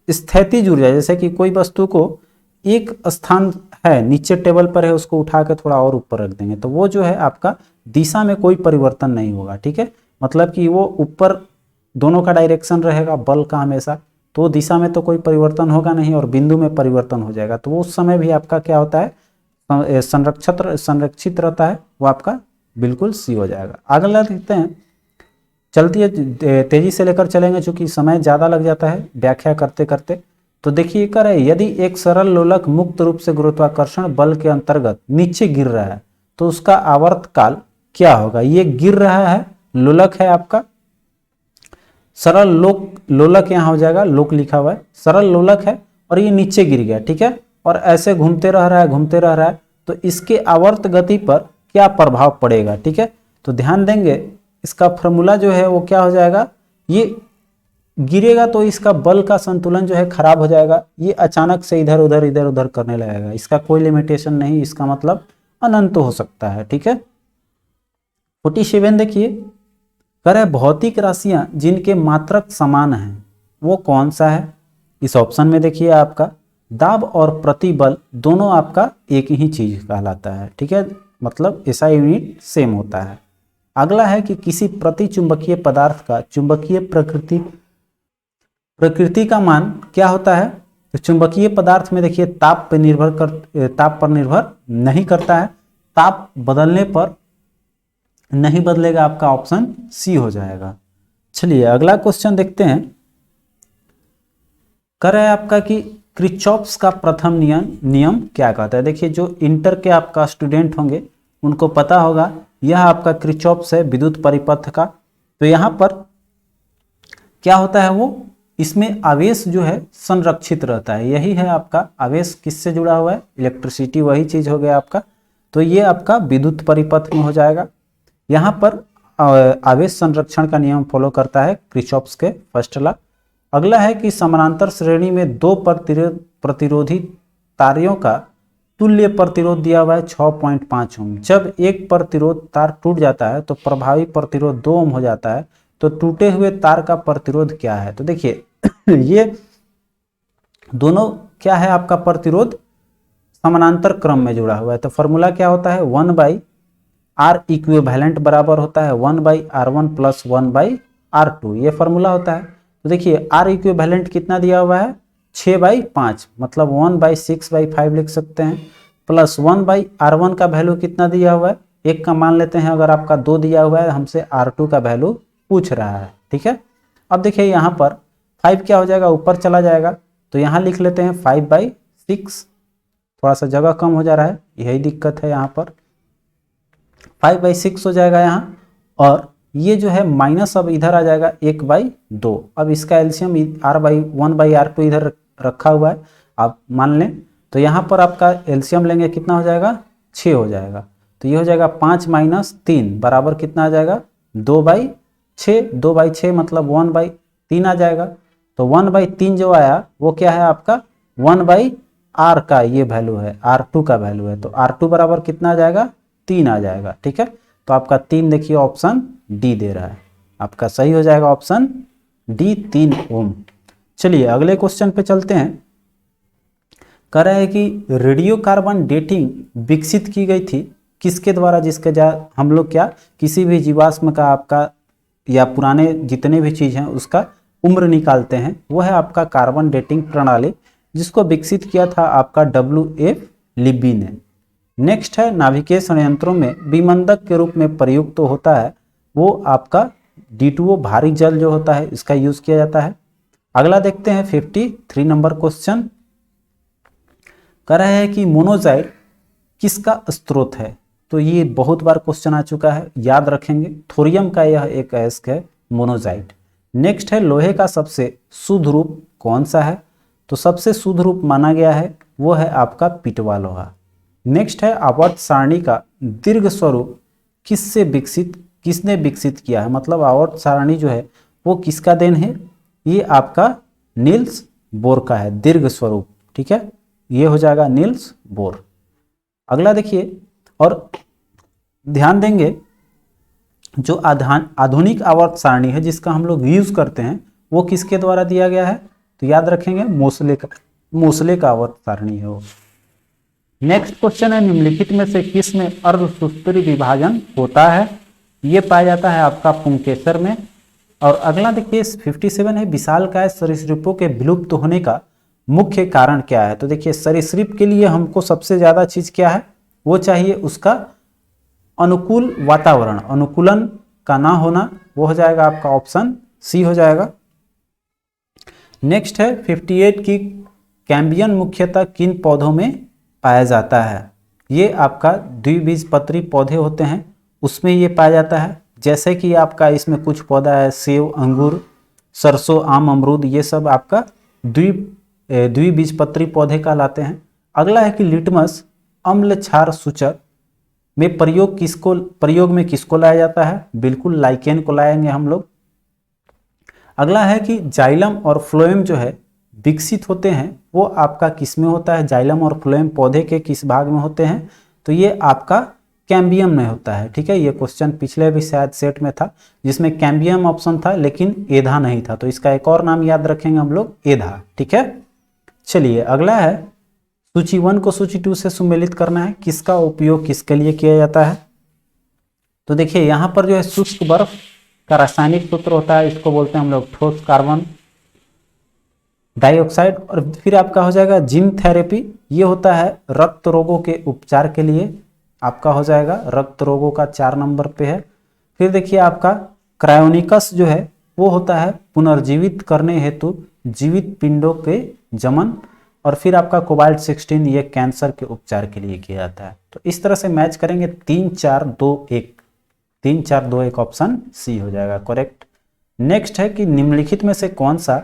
स्थितिज ऊर्जा। जैसे कि कोई वस्तु को एक स्थान है, नीचे टेबल पर है, उसको उठा के थोड़ा और ऊपर रख देंगे तो वो जो है आपका दिशा में कोई परिवर्तन नहीं होगा। ठीक है, मतलब कि वो ऊपर दोनों का डायरेक्शन रहेगा बल का हमेशा, तो दिशा में तो कोई परिवर्तन होगा नहीं और बिंदु में परिवर्तन हो जाएगा, तो वो उस समय भी आपका क्या होता है, संरक्षित रहता है, वो आपका बिल्कुल सी हो जाएगा। अगला देखते हैं, चलती है तेजी से लेकर चलेंगे चूंकि समय ज़्यादा लग जाता है व्याख्या करते करते। तो देखिए कर है यदि एक सरल लोलक मुक्त रूप से गुरुत्वाकर्षण बल के अंतर्गत नीचे गिर रहा है तो उसका आवर्त काल क्या होगा। ये गिर रहा है, लोलक है आपका, सरल लोलक यहाँ हो जाएगा, लोक लिखा हुआ है, सरल लोलक है और ये नीचे गिर गया। ठीक है, और ऐसे घूमते रह रहा है, तो इसके आवर्त गति पर क्या प्रभाव पड़ेगा। ठीक है, तो ध्यान देंगे इसका फॉर्मूला जो है वो क्या हो जाएगा, ये गिरेगा तो इसका बल का संतुलन जो है खराब हो जाएगा, ये अचानक से इधर उधर करने लगेगा, इसका कोई लिमिटेशन नहीं, इसका मतलब अनंत हो सकता है। ठीक है, 47 देखिए, कह रहे भौतिक राशियां जिनके मात्रक समान हैं वो कौन सा है। इस ऑप्शन में देखिए आपका दाब और प्रतिबल दोनों आपका एक ही चीज कहलाता है। ठीक है, मतलब ऐसा यूनिट सेम होता है। अगला है कि किसी प्रति चुंबकीय पदार्थ का चुंबकीय प्रकृति का मान क्या होता है। तो चुंबकीय पदार्थ में देखिए ताप पर निर्भर नहीं करता है, ताप बदलने पर नहीं बदलेगा, आपका ऑप्शन सी हो जाएगा। चलिए अगला क्वेश्चन देखते हैं, कर रहा है आपका कि किरचॉफ्स का प्रथम नियम क्या कहता है। देखिए जो इंटर के आपका स्टूडेंट होंगे उनको पता होगा, यह आपका किरचॉफ्स है विद्युत परिपथ का। तो यहाँ पर क्या होता है, वो इसमें आवेश जो है संरक्षित रहता है, यही है आपका आवेश किससे जुड़ा हुआ है, इलेक्ट्रिसिटी, वही चीज हो गया आपका। तो ये आपका विद्युत परिपथ में हो जाएगा। यहाँ पर आवेश संरक्षण का नियम फॉलो करता है किरचॉफ्स के फर्स्ट लॉ। अगला है कि समानांतर श्रेणी में दो प्रतिरोधी तारों का तुल्य प्रतिरोध दिया हुआ है 6.5 ओम। जब एक प्रतिरोध तार टूट जाता है तो प्रभावी प्रतिरोध 2 ओम हो जाता है, तो टूटे हुए तार का प्रतिरोध क्या है। तो देखिए ये दोनों क्या है, आपका प्रतिरोध समानांतर क्रम में जुड़ा हुआ है, तो फॉर्मूला क्या होता है, 1/R इक्विवेलेंट बराबर होता है 1/R1 + 1/R2, ये फॉर्मूला होता है। तो देखिए R इक्विवेलेंट कितना दिया हुआ है, 6/5, मतलब 1/6/5 लिख सकते हैं, प्लस 1/R1 का वैल्यू कितना दिया हुआ है, 1 का मान लेते हैं, अगर आपका 2 दिया हुआ है, हमसे R2 का वैल्यू पूछ रहा है। ठीक है, अब देखिए यहाँ पर 5 क्या हो जाएगा, ऊपर चला जाएगा, तो यहाँ लिख लेते हैं 5/6, थोड़ा सा जगह कम हो जा रहा है, यही दिक्कत है, यहाँ पर 5/6 हो जाएगा यहाँ, और ये जो है माइनस अब इधर आ जाएगा 1/2। अब इसका एलसीएम R/1/R2 इधर रखा हुआ है, आप मान लें, तो यहाँ पर आपका एलसीएम लेंगे कितना हो जाएगा, 6 हो जाएगा। तो ये हो जाएगा 5 - 3 बराबर कितना आ जाएगा, 2/6, 2/6 मतलब 1/3 आ जाएगा। तो 1/3 जो आया वो क्या है आपका 1/R का ये वैल्यू है, R2 का वैल्यू है, तो R2 बराबर कितना आ जाएगा, 3 आ जाएगा। ठीक है, तो आपका 3 देखिए ऑप्शन डी दे रहा है, आपका सही हो जाएगा ऑप्शन डी, 3 ओम। चलिए अगले क्वेश्चन पे चलते हैं। कह रहा है कि रेडियो कार्बन डेटिंग विकसित की गई थी किसके द्वारा, जिसके हम लोग क्या किसी भी जीवाश्म का आपका या पुराने जितने भी चीज़ हैं उसका उम्र निकालते हैं, वो है आपका कार्बन डेटिंग प्रणाली, जिसको विकसित किया था आपका W.F. लिब्बी ने। नेक्स्ट है नाभिकीय संयंत्रों में विमंदक के रूप में प्रयुक्त तो होता है वो आपका D2O भारी जल जो होता है इसका यूज किया जाता है। अगला देखते हैं 53 नंबर क्वेश्चन। कह रहा है कि मोनोजाइट किसका स्रोत है, तो ये बहुत बार क्वेश्चन आ चुका है, याद रखेंगे, थोरियम का यह एक अयस्क है मोनोजाइट। नेक्स्ट है लोहे का सबसे शुद्ध रूप कौन सा है, तो सबसे शुद्ध रूप माना गया है वो है आपका पिटवा लोहा। नेक्स्ट है आवर्त सारणी का दीर्घ स्वरूप किसने विकसित किया है, मतलब आवर्त सारणी जो है वो किसका देन है, ये आपका नील्स बोर का है दीर्घ स्वरूप, ठीक है, ये हो जाएगा नील्स बोर। अगला देखिए और ध्यान देंगे जो आधुनिक आवर्त सारणी है जिसका हम लोग यूज करते हैं वो किसके द्वारा दिया गया है, तो याद रखेंगे मोसले का आवर्त सारणी है वो। नेक्स्ट क्वेश्चन है निम्नलिखित में से किस में अर्धसूत्री विभाजन होता है, ये पाया जाता है आपका पुंकेसर में। और अगला देखिए 57 है विशालकाय सरीसृपों के विलुप्त होने का मुख्य कारण क्या है, तो देखिए सरीसृप के लिए हमको सबसे ज्यादा चीज क्या है, वो चाहिए उसका अनुकूल वातावरण, अनुकूलन का ना होना, वो हो जाएगा आपका ऑप्शन सी हो जाएगा। नेक्स्ट है 58 की कैम्बियन मुख्यतः किन पौधों में पाया जाता है, ये आपका द्विबीजपत्री पौधे होते हैं उसमें ये पाया जाता है, जैसे कि आपका इसमें कुछ पौधा है सेब, अंगूर, सरसों, आम, अमरूद, ये सब आपका द्विबीजपत्री पौधे कहलाते हैं। अगला है कि लिटमस अम्ल क्षार सूचक में प्रयोग में किसको लाया जाता है, बिल्कुल लाइकेन को लाएंगे हम लोग। अगला है कि जाइलम और फ्लोएम जो है विकसित होते हैं वो आपका किस में होता है, जाइलम और फ्लोएम पौधे के किस भाग में होते हैं, तो ये आपका कैम्बियम में होता है, ठीक है। ये क्वेश्चन पिछले भी शायद सेट में था जिसमें कैम्बियम ऑप्शन था लेकिन एधा नहीं था, तो इसका एक और नाम याद रखेंगे हम लोग एधा, ठीक है। चलिए अगला है सूची 1 को सूची 2 से सुमेलित करना है, किसका उपयोग किसके लिए किया जाता है, तो देखिए यहाँ पर जो है शुष्क बर्फ का रासायनिक सूत्र होता है, इसको बोलते हैं हम लोग ठोस कार्बन डाइऑक्साइड। और फिर आपका हो जाएगा जिन थेरेपी, ये होता है रक्त रोगों के उपचार के लिए, आपका हो जाएगा रक्त रोगों का 4 नंबर पे है। फिर देखिए आपका क्रायोनिकस जो है वो होता है पुनर्जीवित करने हेतु जीवित पिंडों के जमन। और फिर आपका कोबाल्ट 16 ये कैंसर के उपचार के लिए किया जाता है। तो इस तरह से मैच करेंगे 3 4 2 1, 3 4 2 1 ऑप्शन सी हो जाएगा करेक्ट। नेक्स्ट है कि निम्नलिखित में से कौन सा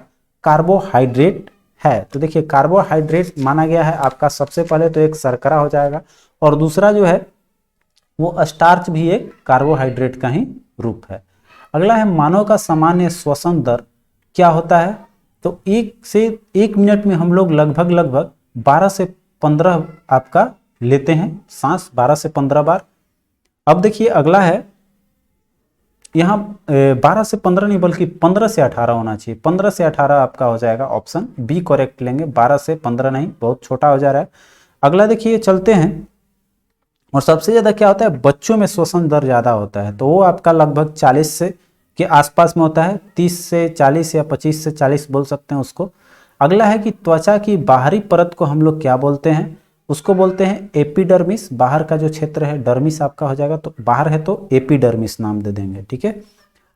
कार्बोहाइड्रेट है, तो देखिए कार्बोहाइड्रेट माना गया है आपका सबसे पहले तो एक शर्करा हो जाएगा और दूसरा जो है वो स्टार्च भी एक कार्बोहाइड्रेट का ही रूप है। अगला है मानव का सामान्य श्वसन दर क्या होता है, तो 1 मिनट में हम लोग लगभग 12 से 15 आपका लेते हैं सांस, 12 से 15 बार। अब देखिए अगला है यहाँ 12 से 15 नहीं बल्कि 15 से 18 होना चाहिए, 15 से 18 आपका हो जाएगा ऑप्शन बी करेक्ट लेंगे, 12 से 15 नहीं, बहुत छोटा हो जा रहा है। अगला देखिए चलते हैं, और सबसे ज्यादा क्या होता है बच्चों में श्वसन दर ज्यादा होता है, तो वो आपका लगभग 40 से के आसपास में होता है, 30 से 40 या 25 से 40 बोल सकते हैं उसको। अगला है कि त्वचा की बाहरी परत को हम लोग क्या बोलते हैं, उसको बोलते हैं एपिडर्मिस, बाहर का जो क्षेत्र है डर्मिस आपका हो जाएगा, तो बाहर है तो एपिडर्मिस नाम दे देंगे, ठीक है।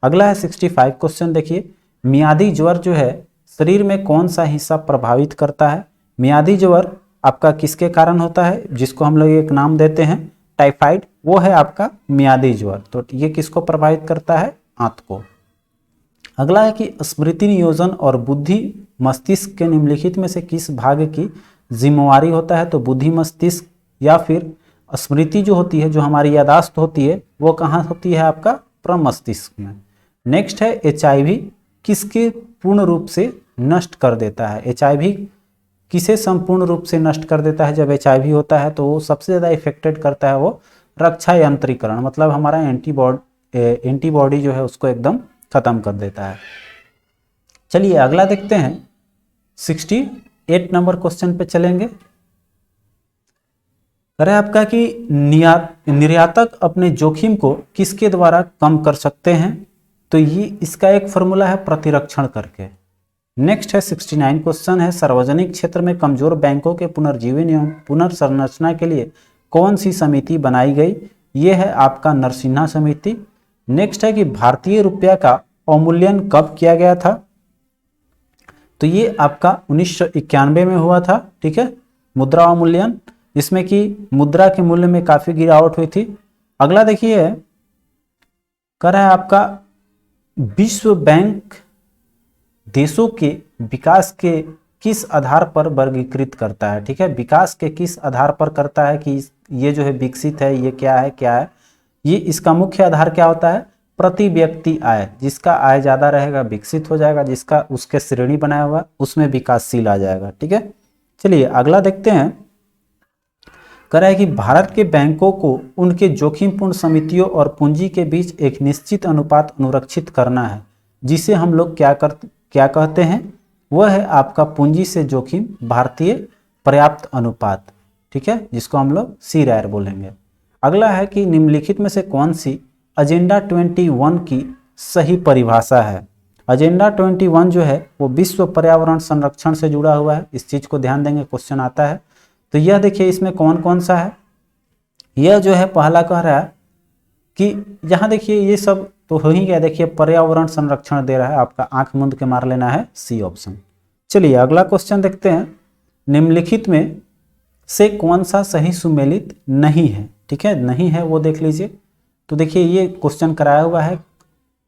अगला है 65 क्वेश्चन देखिए, मियादी ज्वर जो है शरीर में कौन सा हिस्सा प्रभावित करता है, मियादी ज्वर आपका किसके कारण होता है, जिसको हम लोग एक नाम देते हैं टाइफाइड, वो है आपका मियादी ज्वर, तो ये किसको प्रभावित करता है, आंत को। अगला है कि स्मृति नियोजन और बुद्धि मस्तिष्क के निम्नलिखित में से किस भाग की जिम्मेवारी होता है, तो बुद्धि मस्तिष्क या फिर स्मृति जो होती है, जो हमारी यादाश्त होती है, वो कहाँ होती है आपका प्रमस्तिष्क में। नेक्स्ट है HIV किसके पूर्ण रूप से नष्ट कर देता है, HIV किसे संपूर्ण रूप से नष्ट कर देता है, जब HIV होता है तो वो सबसे ज़्यादा इफेक्टेड करता है वो रक्षा यंत्रीकरण, मतलब हमारा एंटीबॉडी जो है उसको एकदम खत्म कर देता है। चलिए अगला देखते हैं 68 नंबर क्वेश्चन पे चलेंगे। कह रहा है आपका कि निर्यातक अपने जोखिम को किसके द्वारा कम कर सकते हैं, तो ये इसका एक फॉर्मूला है प्रतिरक्षण करके। नेक्स्ट है 69 क्वेश्चन है, सार्वजनिक क्षेत्र में कमजोर बैंकों के पुनर्जीवन एवं पुनर्संरचना के लिए कौन सी समिति बनाई गई, ये है आपका नरसिन्हा समिति। नेक्स्ट है कि भारतीय रुपया का अवमूल्यन कब किया गया था, तो ये आपका 1991 में हुआ था, ठीक है, मुद्रा अवमूल्यन, जिसमें कि मुद्रा के मूल्य में काफी गिरावट हुई थी। अगला देखिए, कह रहा है आपका विश्व बैंक देशों के विकास के किस आधार पर वर्गीकृत करता है, ठीक है, विकास के किस आधार पर करता है कि ये जो है विकसित है, ये क्या है, ये इसका मुख्य आधार क्या होता है, प्रति व्यक्ति आय, जिसका आय ज्यादा रहेगा विकसित हो जाएगा, जिसका उसके श्रेणी बनाया हुआ उसमें विकासशील आ जाएगा, ठीक है। चलिए अगला देखते हैं, कह रहा है कि भारत के बैंकों को उनके जोखिमपूर्ण समितियों और पूंजी के बीच एक निश्चित अनुपात अनुरक्षित करना है, जिसे हम लोग क्या कहते हैं, वह है आपका पूंजी से जोखिम भारतीय पर्याप्त अनुपात, ठीक है, जिसको हम लोग CRAR बोलेंगे। अगला है कि निम्नलिखित में से कौन सी एजेंडा 21 की सही परिभाषा है। एजेंडा 21 जो है वो विश्व पर्यावरण संरक्षण से जुड़ा हुआ है, इस चीज को ध्यान देंगे, क्वेश्चन आता है। तो यह देखिए इसमें कौन कौन सा है, यह जो है पहला कह रहा है कि यहाँ देखिए ये सब तो हो ही गया, देखिए पर्यावरण संरक्षण दे रहा है, आपका आंख मूंद के मार लेना है C ऑप्शन। चलिए अगला क्वेश्चन देखते हैं, निम्नलिखित में से कौन सा सही सुमेलित नहीं है, ठीक है, नहीं है वो देख लीजिए। तो देखिए ये क्वेश्चन कराया हुआ है,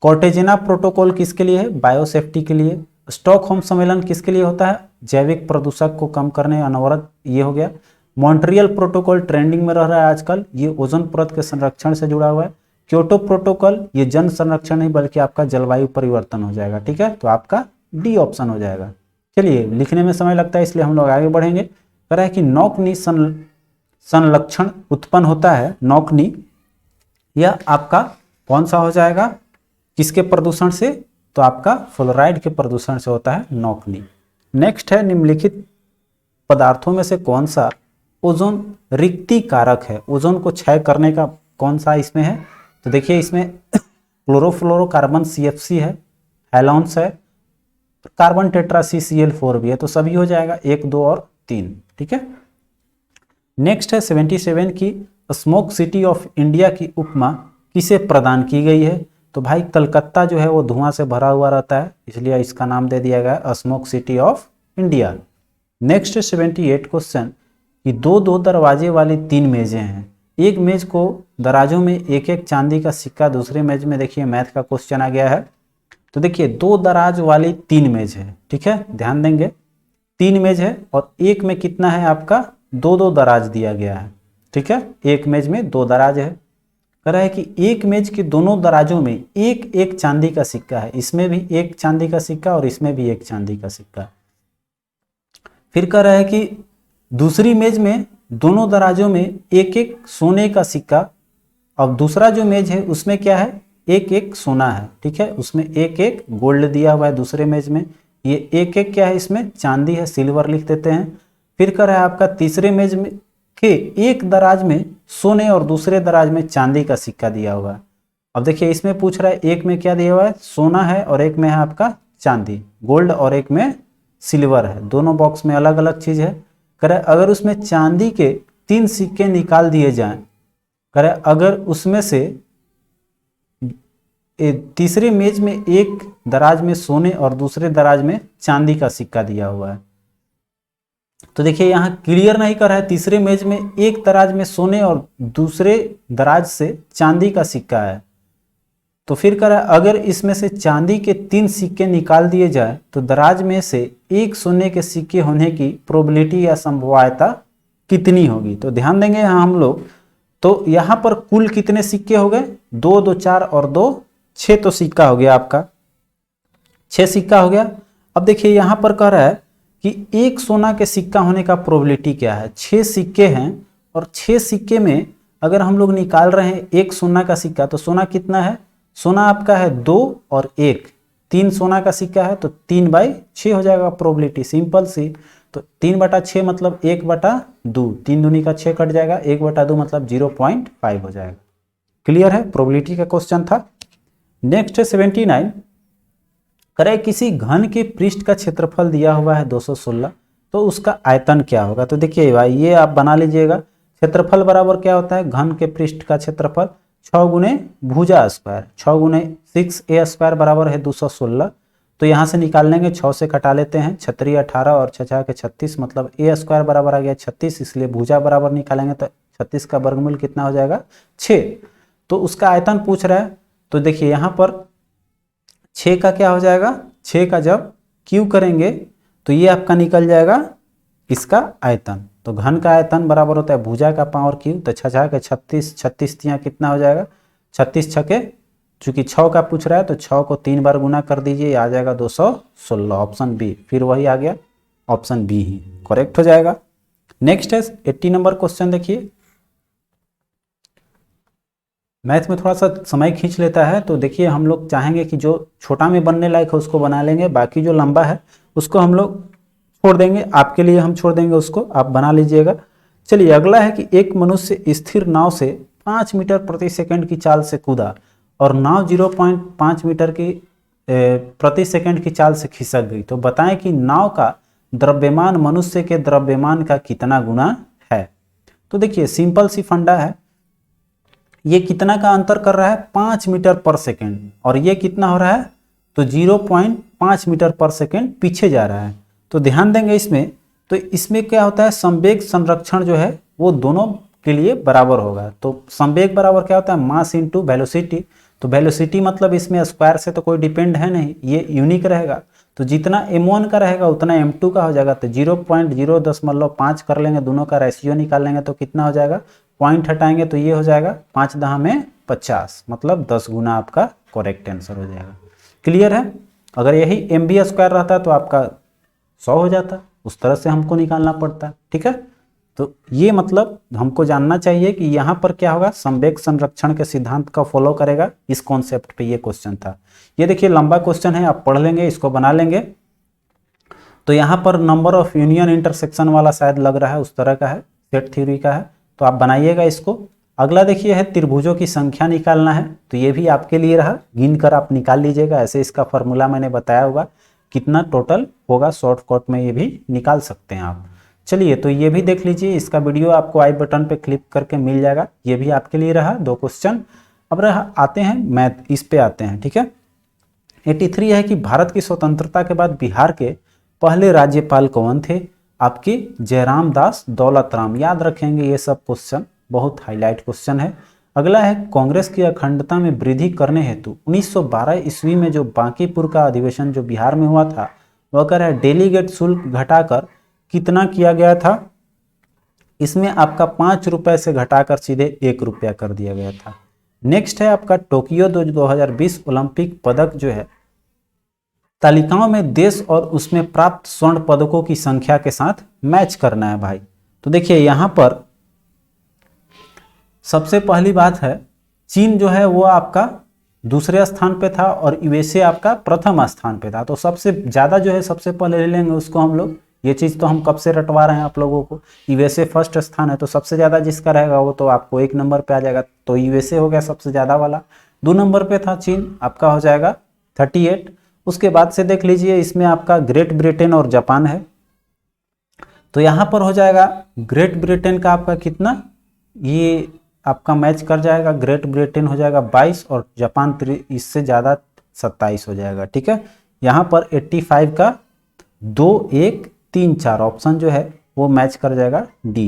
कॉर्टेजेना प्रोटोकॉल किसके लिए है, बायोसेफ्टी के लिए। स्टॉकहोम सम्मेलन किसके लिए होता है, जैविक प्रदूषक को कम करने, अनवरत, ये हो गया। मॉन्ट्रियल प्रोटोकॉल ट्रेंडिंग में रह रहा है आजकल, ये ओजोन परत के संरक्षण से जुड़ा हुआ है। क्योटो प्रोटोकॉल ये जन संरक्षण नहीं बल्कि आपका जलवायु परिवर्तन हो जाएगा, ठीक है, तो आपका D ऑप्शन हो जाएगा। चलिए लिखने में समय लगता है इसलिए हम लोग आगे बढ़ेंगे। कह रहा है कि नौकनी संलक्षण उत्पन्न होता है, नौकनी यह आपका कौन सा हो जाएगा, किसके प्रदूषण से, तो आपका फ्लोराइड के प्रदूषण से होता है नौकनी। नेक्स्ट है निम्नलिखित पदार्थों में से कौन सा ओजोन रिक्ति कारक है, ओजोन को क्षय करने का कौन सा इसमें है, तो देखिए इसमें क्लोरोफ्लोरोकार्बन CFC है, हैलोन्स है, कार्बन टेट्रा CCl4 भी है, तो सभी हो जाएगा 1, 2 और 3, ठीक है। नेक्स्ट है 77 की स्मोक सिटी ऑफ इंडिया की उपमा किसे प्रदान की गई है, तो भाई कलकत्ता जो है वो धुआं से भरा हुआ रहता है, इसलिए इसका नाम दे दिया गया smoke city of India. Next 78 question कि दो दरवाजे वाली 3 मेजें हैं, एक मेज को दराजों में एक एक चांदी का सिक्का, दूसरे मेज में देखिए मैथ का क्वेश्चन आ गया है। तो देखिए 2 दराज वाली 3 मेज है, ठीक है, ध्यान देंगे 3 मेज है और एक में कितना है आपका 2 दराज दिया गया है, ठीक है, एक मेज में 2 दराज है। कह रहा है कि एक मेज के दोनों दराजों में एक एक चांदी का सिक्का है, इसमें भी एक चांदी का सिक्का और इसमें भी एक चांदी का सिक्का। फिर कह रहा है कि दूसरी मेज में दोनों दराजों में एक एक सोने का सिक्का, अब दूसरा जो मेज है उसमें क्या है, एक एक सोना है, ठीक है, उसमें एक एक गोल्ड दिया हुआ है दूसरे मेज में, ये एक एक क्या है इसमें चांदी है, सिल्वर लिख देते हैं। फिर कह रहा है आपका तीसरे मेज में के एक दराज में सोने और दूसरे दराज में चांदी का सिक्का दिया हुआ है। अब देखिए इसमें पूछ रहा है एक में क्या दिया हुआ है, सोना है और एक में है आपका चांदी, गोल्ड, और एक में सिल्वर है, दोनों बॉक्स में अलग अलग चीज है। कह रहा है अगर उसमें चांदी के 3 सिक्के निकाल दिए जाएं, कह रहा है अगर उसमें से तीसरे मेज में एक दराज में सोने और दूसरे दराज में चांदी का सिक्का दिया हुआ है, तो देखिए यहाँ क्लियर नहीं कर रहा है, तीसरे मेज में एक दराज में सोने और दूसरे दराज से चांदी का सिक्का है, तो फिर कह रहा है अगर इसमें से चांदी के 3 सिक्के निकाल दिए जाए तो दराज में से एक सोने के सिक्के होने की प्रोबेबिलिटी या संभाव्यता कितनी होगी। तो ध्यान देंगे यहाँ हम लोग, तो यहाँ पर कुल कितने सिक्के हो गए, 2, 2, 4 और 2, 6, तो सिक्का हो गया आपका, 6 सिक्का हो गया। अब देखिए यहाँ पर कह रहा है कि एक सोना के सिक्का होने का प्रोबेबिलिटी क्या है, 6 सिक्के हैं और 6 सिक्के में अगर हम लोग निकाल रहे हैं एक सोना का सिक्का, तो सोना कितना है, सोना आपका है 2 और 1, 3 सोना का सिक्का है तो 3/6 हो जाएगा प्रोबेबिलिटी, सिंपल सी। तो 3/6 मतलब 1/2, 3 दूनी का 6 कट जाएगा, 1/2 मतलब 0.5 हो जाएगा। क्लियर है, प्रोबेबिलिटी का क्वेश्चन था। नेक्स्ट है 79, करें किसी घन के पृष्ठ का क्षेत्रफल दिया हुआ है 216, तो उसका आयतन क्या होगा। तो देखिए भाई ये आप बना लीजिएगा, क्षेत्रफल बराबर क्या होता है, घन के पृष्ठ का क्षेत्रफल 6 गुने भुजा स्क्वायर, 6 गुने 6a स्क्वायर बराबर है 216। तो यहाँ से निकाल लेंगे, 6 से कटा लेते हैं, 6 18 और 6 के 36 मतलब a स्क्वायर बराबर आ गया 36, इसलिए भुजा बराबर निकालेंगे तो 36 का वर्गमूल कितना हो जाएगा 6। तो उसका आयतन पूछ रहा है, तो देखिए यहाँ पर 6 का क्या हो जाएगा, 6 का जब क्यू करेंगे तो ये आपका निकल जाएगा इसका आयतन। तो घन का आयतन बराबर होता है भुजा का पावर क्यू, तो 6 के 36, 36 तिया कितना हो जाएगा 36 छके, चूंकि 6 का पूछ रहा है तो 6 को 3 बार गुना कर दीजिए, आ जाएगा 216, ऑप्शन बी, फिर वही आ गया ऑप्शन बी ही करेक्ट हो जाएगा। नेक्स्ट है 80 नंबर क्वेश्चन, देखिए मैथ में थोड़ा सा समय खींच लेता है, तो देखिए हम लोग चाहेंगे कि जो छोटा में बनने लायक है उसको बना लेंगे, बाकी जो लंबा है उसको हम लोग छोड़ देंगे, आपके लिए हम छोड़ देंगे, उसको आप बना लीजिएगा। चलिए अगला है कि एक मनुष्य स्थिर नाव से 5 मीटर प्रति सेकंड की चाल से कूदा और नाव 0.5 मीटर की प्रति सेकंड की चाल से खिसक गई, तो बताएं कि नाव का द्रव्यमान मनुष्य के द्रव्यमान का कितना गुना है। तो देखिए सिंपल सी फंडा है, ये कितना का अंतर कर रहा है 5 मीटर पर सेकेंड, और ये कितना हो रहा है तो 0.5 मीटर पर सेकेंड पीछे जा रहा है। तो ध्यान देंगे इसमें, तो इसमें क्या होता है संवेग संरक्षण जो है वो दोनों के लिए बराबर होगा। तो संवेग बराबर क्या होता है मास इंटू वेलोसिटी, तो वेलोसिटी मतलब इसमें स्क्वायर से तो कोई डिपेंड है नहीं, ये यूनिक रहेगा, तो जितना m1 का रहेगा उतना m2 का हो जाएगा। तो 0.005 कर लेंगे, दोनों का रेशियो निकाल लेंगे तो कितना हो जाएगा, पॉइंट हटाएंगे तो ये हो जाएगा 5 10 में 50, मतलब 10 गुना आपका करेक्ट आंसर हो जाएगा। क्लियर है, अगर यही mv स्क्वायर रहता तो आपका 100 हो जाता, उस तरह से हमको निकालना पड़ता। ठीक है, तो ये मतलब हमको जानना चाहिए कि यहाँ पर क्या होगा, संवेग संरक्षण के सिद्धांत का फॉलो करेगा, इस कॉन्सेप्ट पे ये क्वेश्चन था। ये देखिए लंबा क्वेश्चन है, आप पढ़ लेंगे, इसको बना लेंगे। तो यहाँ पर नंबर ऑफ यूनियन इंटरसेक्शन वाला शायद लग रहा है, उस तरह का है, सेट थ्योरी का है, तो आप बनाइएगा इसको। अगला देखिए है त्रिभुजों की संख्या निकालना है, तो ये भी आपके लिए रहा, गिन कर आप निकाल लीजिएगा, ऐसे इसका फॉर्मूला मैंने बताया होगा, कितना टोटल होगा शॉर्टकट में ये भी निकाल सकते हैं आप। चलिए तो ये भी देख लीजिए, इसका वीडियो आपको आई बटन पे क्लिक करके मिल जाएगा, ये भी आपके लिए रहा 2 क्वेश्चन। अब आते हैं मैथ, इस पे आते हैं। ठीक है, 83 है कि भारत की स्वतंत्रता के बाद बिहार के पहले राज्यपाल कौन थे, आपके जयराम दास दौलतराम, याद रखेंगे ये सब क्वेश्चन, बहुत हाईलाइट क्वेश्चन है। अगला है कांग्रेस की अखंडता में वृद्धि करने हेतु 1912 ईस्वी में जो बांकीपुर का अधिवेशन जो बिहार में हुआ था, वह कह रहा है डेलीगेट शुल्क घटाकर कितना किया गया था, इसमें आपका 5 रुपए से घटाकर सीधे 1 रुपया कर दिया गया था। नेक्स्ट है आपका टोक्यो 2020 ओलंपिक पदक जो है तालिकाओं में देश और उसमें प्राप्त स्वर्ण पदकों की संख्या के साथ मैच करना है भाई। तो देखिए यहाँ पर सबसे पहली बात है, चीन जो है वो आपका दूसरे स्थान पे था और यूएसए आपका प्रथम स्थान पे था, तो सबसे ज़्यादा जो है सबसे पहले ले लेंगे उसको हम लोग, ये चीज़ तो हम कब से रटवा रहे हैं आप लोगों को। यूएसए फर्स्ट स्थान है, तो सबसे ज़्यादा जिसका रहेगा वो तो आपको 1 नंबर पे आ जाएगा, तो यूएसए हो गया सबसे ज़्यादा वाला। 2 नंबर पे था चीन, आपका हो जाएगा 38। उसके बाद से देख लीजिए इसमें आपका ग्रेट ब्रिटेन और जापान है, तो यहाँ पर हो जाएगा ग्रेट ब्रिटेन का आपका कितना, ये आपका मैच कर जाएगा, ग्रेट ब्रिटेन हो जाएगा 22 और जापान इससे ज़्यादा 27 हो जाएगा। ठीक है, यहाँ पर 85 का 2 1 3 4 ऑप्शन जो है वो मैच कर जाएगा डी।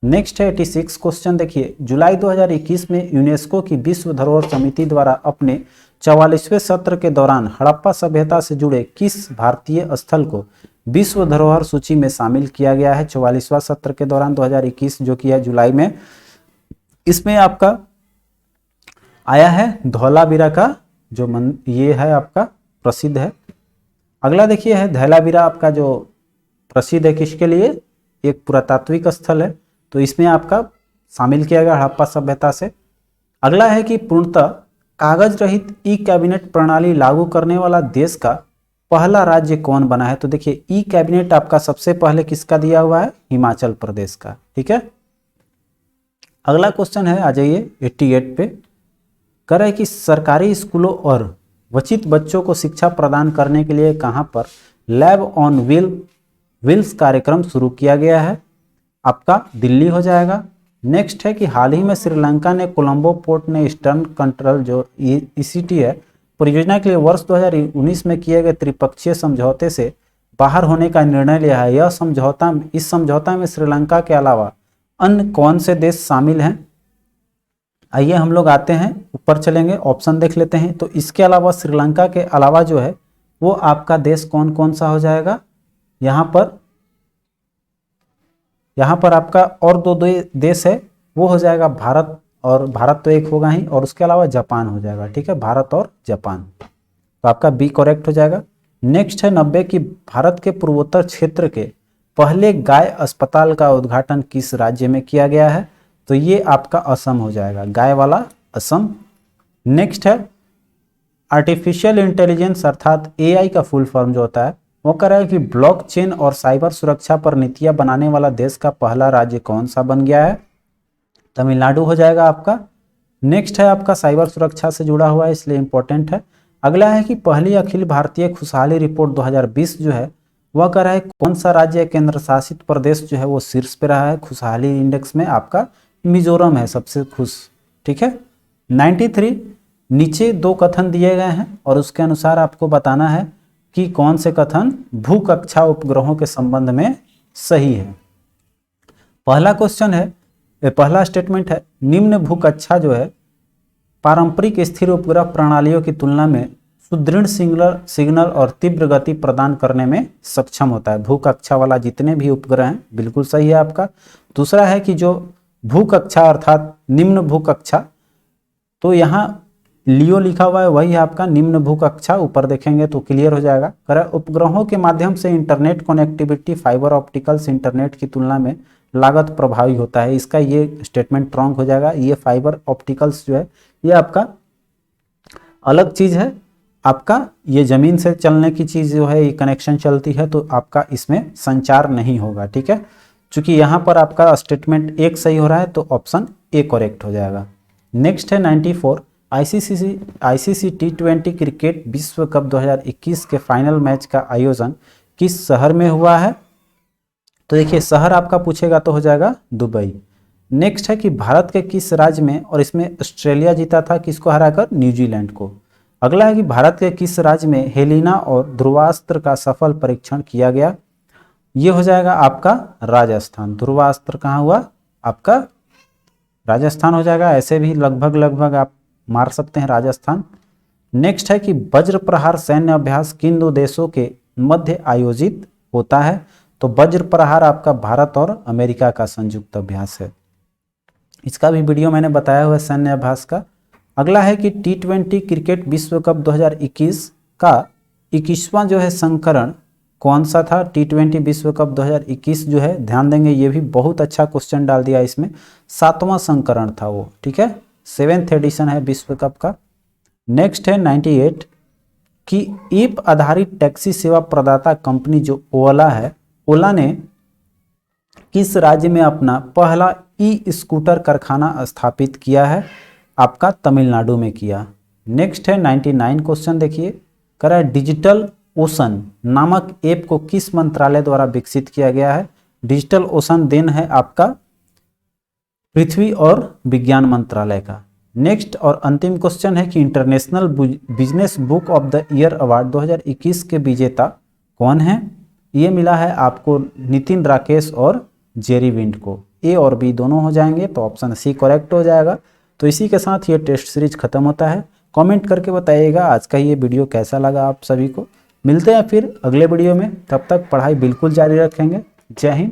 नेक्स्ट है 86 क्वेश्चन, देखिए जुलाई 2021 में यूनेस्को की विश्व धरोहर समिति द्वारा अपने 44वें सत्र के दौरान हड़प्पा सभ्यता से जुड़े किस भारतीय स्थल को विश्व धरोहर सूची में शामिल किया गया है। 44वां सत्र के दौरान 2021 जो कि है जुलाई में, इसमें आपका आया है धौलावीरा का जो ये है आपका प्रसिद्ध है। अगला देखिए है धौलावीरा आपका जो प्रसिद्ध है किसके लिए, एक पुरातात्विक स्थल है, तो इसमें आपका शामिल किया गया हड़प्पा सभ्यता से। अगला है कि पूर्णतः कागज रहित ई कैबिनेट प्रणाली लागू करने वाला देश का पहला राज्य कौन बना है? तो देखिए ई कैबिनेट आपका सबसे पहले किसका दिया हुआ है? हिमाचल प्रदेश का। ठीक है, अगला क्वेश्चन है, आ जाइए 88 पे। कह रहा है कि सरकारी स्कूलों और वंचित बच्चों को शिक्षा प्रदान करने के लिए कहां पर लैब ऑन व्हील्स कार्यक्रम शुरू किया गया है? आपका दिल्ली हो जाएगा। नेक्स्ट है कि हाल ही में श्रीलंका ने कोलंबो पोर्ट ने ईस्टर्न कंट्रोल जो ईसीटी है परियोजना के लिए वर्ष 2019 में किए गए त्रिपक्षीय समझौते से बाहर होने का निर्णय लिया है। इस समझौता में श्रीलंका के अलावा अन्य कौन से देश शामिल हैं? आइए हम लोग आते हैं, ऊपर चलेंगे, ऑप्शन देख लेते हैं। तो इसके अलावा श्रीलंका के अलावा जो है वो आपका देश कौन कौन सा हो जाएगा? यहाँ पर आपका और दो देश है, वो हो जाएगा भारत, और भारत तो एक होगा ही, और उसके अलावा जापान हो जाएगा। ठीक है, भारत और जापान, तो आपका बी करेक्ट हो जाएगा। नेक्स्ट है 90 की भारत के पूर्वोत्तर क्षेत्र के पहले गाय अस्पताल का उद्घाटन किस राज्य में किया गया है? तो ये आपका असम हो जाएगा, गाय वाला असम। नेक्स्ट है आर्टिफिशियल इंटेलिजेंस अर्थात एआई का फुल फॉर्म जो होता है, वो कह रहा है कि ब्लॉकचेन और साइबर सुरक्षा पर नीतियां बनाने वाला देश का पहला राज्य कौन सा बन गया है? तमिलनाडु हो जाएगा आपका। नेक्स्ट है आपका साइबर सुरक्षा से जुड़ा हुआ है, इसलिए इंपॉर्टेंट है। अगला है कि पहली अखिल भारतीय खुशहाली रिपोर्ट 2020 जो है वह कह रहा है कौन सा राज्य केंद्र शासित प्रदेश जो है वो शीर्ष पे रहा है खुशहाली इंडेक्स में? आपका मिजोरम है सबसे खुश। ठीक है, 93 नीचे दो कथन दिए गए हैं और उसके अनुसार आपको बताना है कि कौन से कथन भूकक्षा उपग्रहों के संबंध में सही है। पहला क्वेश्चन है, पहला स्टेटमेंट है, निम्न भूकक्षा जो है पारंपरिक स्थिर उपग्रह प्रणालियों की तुलना में सुदृढ़ सिग्नल और तीव्र गति प्रदान करने में सक्षम होता है। भूकक्षा वाला जितने भी उपग्रह हैं, बिल्कुल सही है आपका। दूसरा है कि जो भूकक्षा अर्थात निम्न भूकक्षा, तो यहाँ लियो लिखा हुआ है, वही है आपका निम्न भूकक्षा, ऊपर देखेंगे तो क्लियर हो जाएगा। उपग्रहों के माध्यम से internet connectivity fibre opticals internet की तुलना में लागत प्रभावी होता है। इसका ये स्टेटमेंट रॉन्ग हो जाएगा। ये फाइबर ऑप्टिकल्स जो है ये आपका अलग चीज है, आपका ये जमीन से चलने की चीज जो है, ये कनेक्शन चलती है, तो आपका इसमें संचार नहीं होगा। ठीक है, चूंकि यहाँ पर आपका स्टेटमेंट एक सही हो रहा है तो ऑप्शन ए करेक्ट हो जाएगा। नेक्स्ट है 94 आईसीसी T20 क्रिकेट विश्व कप 2021 के फाइनल मैच का आयोजन किस शहर में हुआ है? तो देखिए शहर आपका पूछेगा तो हो जाएगा दुबई। नेक्स्ट है कि भारत के किस राज्य में, और इसमें ऑस्ट्रेलिया जीता था किसको हराकर? न्यूजीलैंड को। अगला है कि भारत के किस राज्य में हेलिना और ध्रुवास्त्र का सफल परीक्षण किया गया? ये हो जाएगा आपका राजस्थान। ध्रुवास्त्र कहाँ हुआ? आपका राजस्थान हो जाएगा। ऐसे भी लगभग आप मार सकते हैं राजस्थान। नेक्स्ट है कि वज्र प्रहार सैन्य अभ्यास किन दो देशों के मध्य आयोजित होता है? तो वज्र प्रहार आपका भारत और अमेरिका का संयुक्त अभ्यास है। इसका भी वीडियो मैंने बताया हुआ है सैन्य अभ्यास का। अगला है कि T20 क्रिकेट विश्व कप 2021 का 21वां जो है संस्करण कौन सा था? T20 विश्व कप 2021 जो है, ध्यान देंगे, ये भी बहुत अच्छा क्वेश्चन डाल दिया इसमें, 7वां संस्करण था वो। ठीक है, 7th एडिशन है विश्व कप का। नेक्स्ट है 98 कि ऐप आधारित टैक्सी सेवा प्रदाता कंपनी जो ओला है, ओला ने किस राज्य में अपना पहला ई स्कूटर कारखाना स्थापित किया है? आपका तमिलनाडु में किया। नेक्स्ट है 99 क्वेश्चन देखिए, कह रहा है डिजिटल ओशन नामक ऐप को किस मंत्रालय द्वारा विकसित किया गया है? डिजिटल ओशन देन है आपका पृथ्वी और विज्ञान मंत्रालय का। नेक्स्ट और अंतिम क्वेश्चन है कि international business book of the year award 2021 के विजेता कौन है? ये मिला है आपको नितिन राकेश और जेरी विंड को। ए और बी दोनों हो जाएंगे, तो ऑप्शन सी करेक्ट हो जाएगा। तो इसी के साथ ये टेस्ट सीरीज खत्म होता है। कमेंट करके बताइएगा आज का ये वीडियो कैसा लगा आप सभी को। मिलते हैं फिर अगले वीडियो में, तब तक पढ़ाई बिल्कुल जारी रखेंगे। जय हिंद,